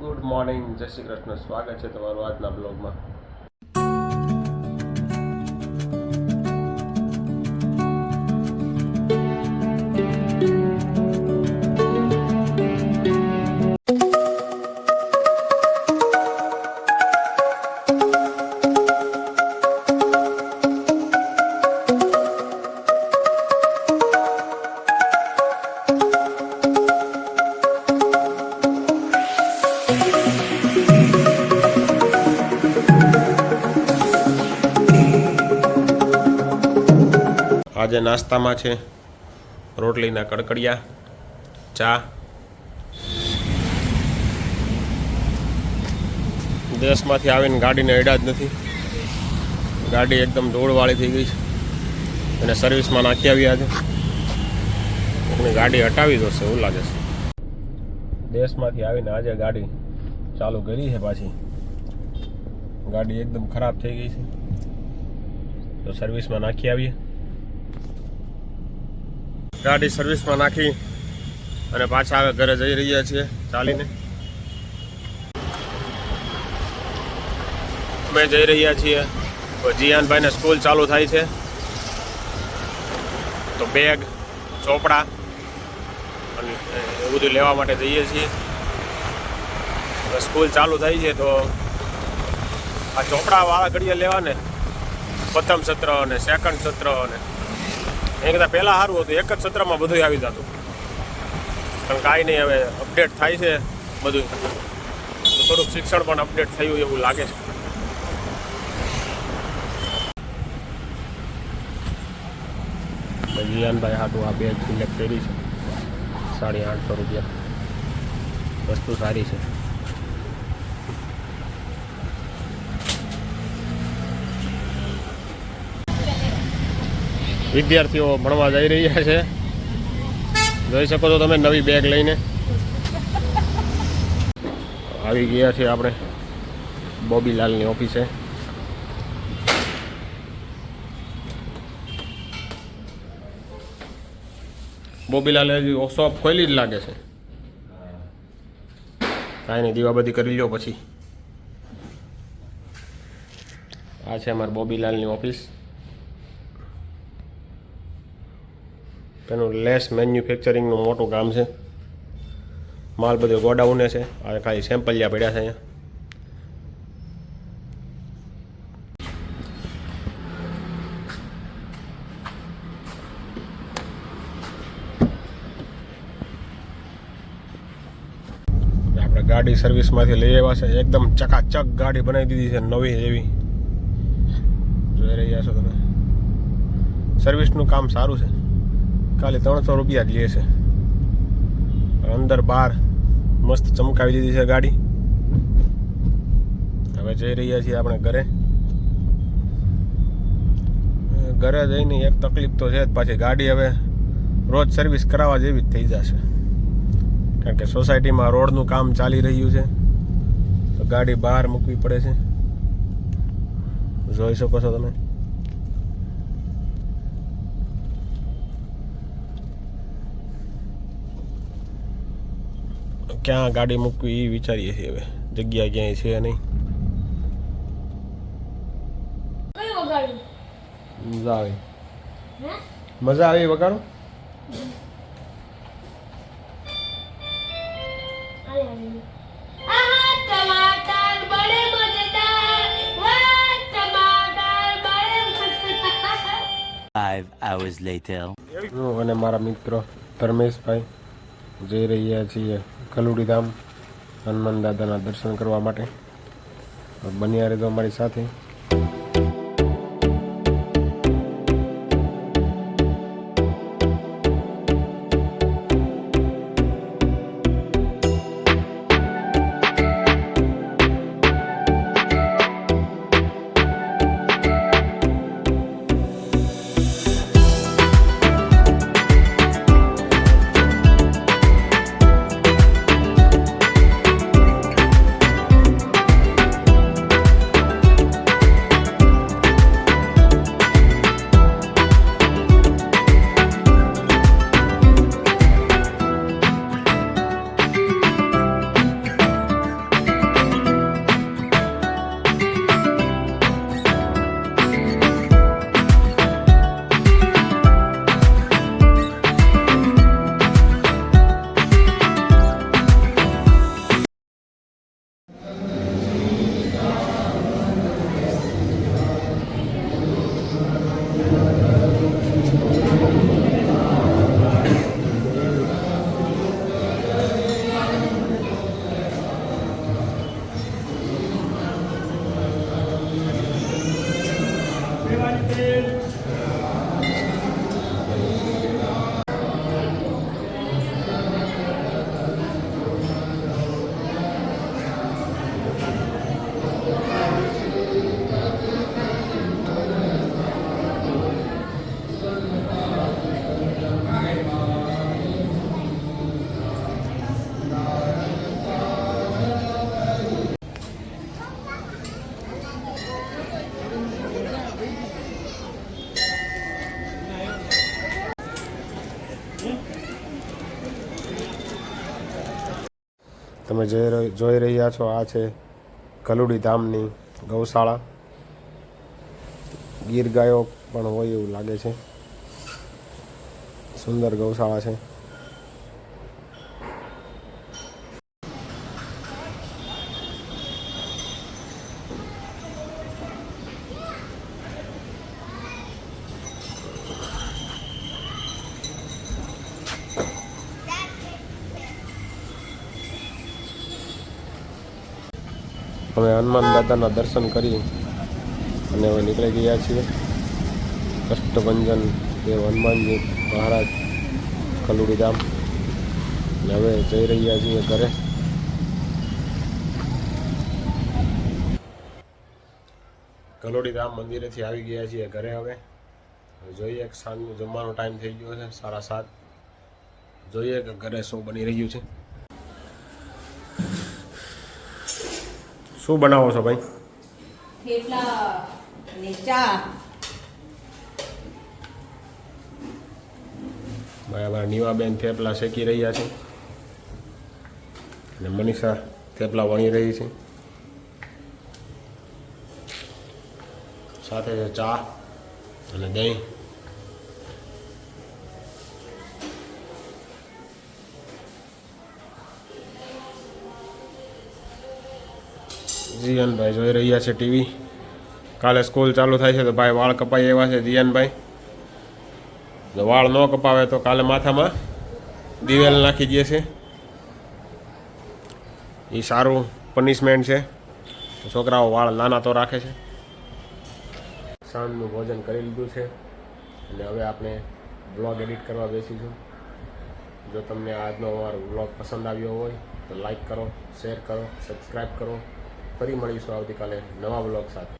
Good morning, જય શ્રી કૃષ્ણ. સ્વાગત છે તમારું આજના બ્લોગમાં. આજે નાસ્તામાં છે રોટલીના કડકડિયા, ચા. દેશમાંથી આવીને ગાડીને અડ્યા જ નથી. ગાડી એકદમ ધૂળવાળી થઈ ગઈ છે અને સર્વિસમાં નાખી આવ્યા છે. એની ગાડી હટાવી દોશે એવું લાગે છે. દેશમાંથી આવીને આજે ગાડી ચાલુ કરી છે પાછી. ગાડી એકદમ ખરાબ થઈ ગઈ છે તો સર્વિસમાં નાખી આવીએ. ગાડી સર્વિસમાં નાખી અને પાછા હવે ઘરે જઈ રહ્યા છીએ ચાલીને. અમે જઈ રહ્યા છીએ. જીયાનભાઈને સ્કૂલ ચાલુ થાય છે તો બેગ, ચોપડા અને એવું બધું લેવા માટે જઈએ છીએ. સ્કૂલ ચાલુ થાય છે તો આ ચોપડાવાળા ઘડીએ લેવા ને, પ્રથમ સત્ર અને સેકન્ડ સત્ર અને એ કરતાં પહેલાં સારું હતું. એક જ સત્રમાં બધું આવી જતું. પણ કાંઈ નહીં, હવે અપડેટ થાય છે બધું. થોડુંક શિક્ષણ પણ અપડેટ થયું એવું લાગે છે. જીયાનભાઈ હાટું આ બેગ સિલેક્ટ કરી છે. 850 રૂપિયા. વસ્તુ સારી છે. વિદ્યાર્થીઓ ભણવા જઈ રહ્યા છે. જોઈ શકો છો તમે નવી બેગ લઈને. આવી ગયા છે આપણે બોબીલાલની ઓફિસે. બોબીલાલે હજી શોપ ખોલી જ લાગે છે. કાંઈ નહીં, દીવાબત્તી કરી લ્યો પછી. આ છે અમારે બોબીલાલની ઓફિસ. તેનું લેસ મેન્યુફેક્ચરિંગનું મોટું કામ છે. માલ બધો ગોડાઉને છે. આ ખાલી સેમ્પલિયા પડ્યા છે અહીંયા. આપણે ગાડી સર્વિસમાંથી લઈ આવ્યા છે. એકદમ ચકાચક ગાડી બનાવી દીધી છે, નવી એવી. જોઈ રહ્યા છો તમે. સર્વિસનું કામ સારું છે. ખાલી 300 રૂપિયા જ લે છે. અંદર બહાર મસ્ત ચમકાવી દીધી છે ગાડી. હવે જઈ રહ્યા છીએ આપણે ઘરે. ઘરે જઈને એક તકલીફ તો છે જ પાછી. ગાડી હવે રોજ સર્વિસ કરાવવા જેવી જ થઈ જશે. કારણ કે સોસાયટીમાં રોડનું કામ ચાલી રહ્યું છે તો ગાડી બહાર મૂકવી પડે છે. જોઈ શકો છો તમે. ક્યાં ગાડી મૂકવી એ વિચારીએ છીએ હવે. જગ્યા ક્યાંય છે નહીં. મજા આવી. મજા આવી વગાડો. અને મારા મિત્રો ધર્મેશભાઈ જઈ રહ્યા છીએ કલુડીધામ હનુમાન દાદાના દર્શન કરવા માટે. બન્યા રહેજો અમારી સાથે. તમે જોઈ રહ્યા છો આ છે કલુડી ધામની ગૌશાળા. ગીર ગાયો પણ હોય એવું લાગે છે. સુંદર ગૌશાળા છે. અમે હનુમાન દાદાના દર્શન કરી અને હવે નીકળી ગયા છીએ. કષ્ટભંજન દેવ હનુમાનજી મહારાજ કલુડી ધામ. અને હવે જઈ રહ્યા છીએ ઘરે. કલોડી ધામ મંદિરેથી આવી ગયા છીએ ઘરે. હવે જોઈએ કે સાંજનો જમવાનો ટાઈમ થઈ ગયો છે 7:30. જોઈએ કે ઘરે શું બની રહ્યું છે. શું બનાવો છો ભાઈ? થેપલા અને ચા. બરાબર. નીવાબેન થેપલા શેકી રહ્યા છે અને મનીષા થેપલા વણી રહી છે. સાથે છે ચા અને દહીં. જીયનભાઈ જોઈ રહ્યા છે ટીવી. કાલે સ્કૂલ ચાલુ થાય છે તો ભાઈ વાળ કપાઈ એવા છે જીયનભાઈ. જો વાળ ન કપાવે તો કાલે માથામાં દિવેલ નાખી દે છે. એ સારું પનિશમેન્ટ છે. છોકરાઓ વાળ નાના તો રાખે છે. સાંજનું ભોજન કરી લીધું છે અને હવે આપણે બ્લોગ એડિટ કરવા બેસીશું. જો તમને આજનો અમારો બ્લોગ પસંદ આવ્યો હોય તો લાઈક કરો, શેર કરો, સબસ્ક્રાઈબ કરો. ફરી મળીશું આવતીકાલે નવા બ્લોગ સાથે.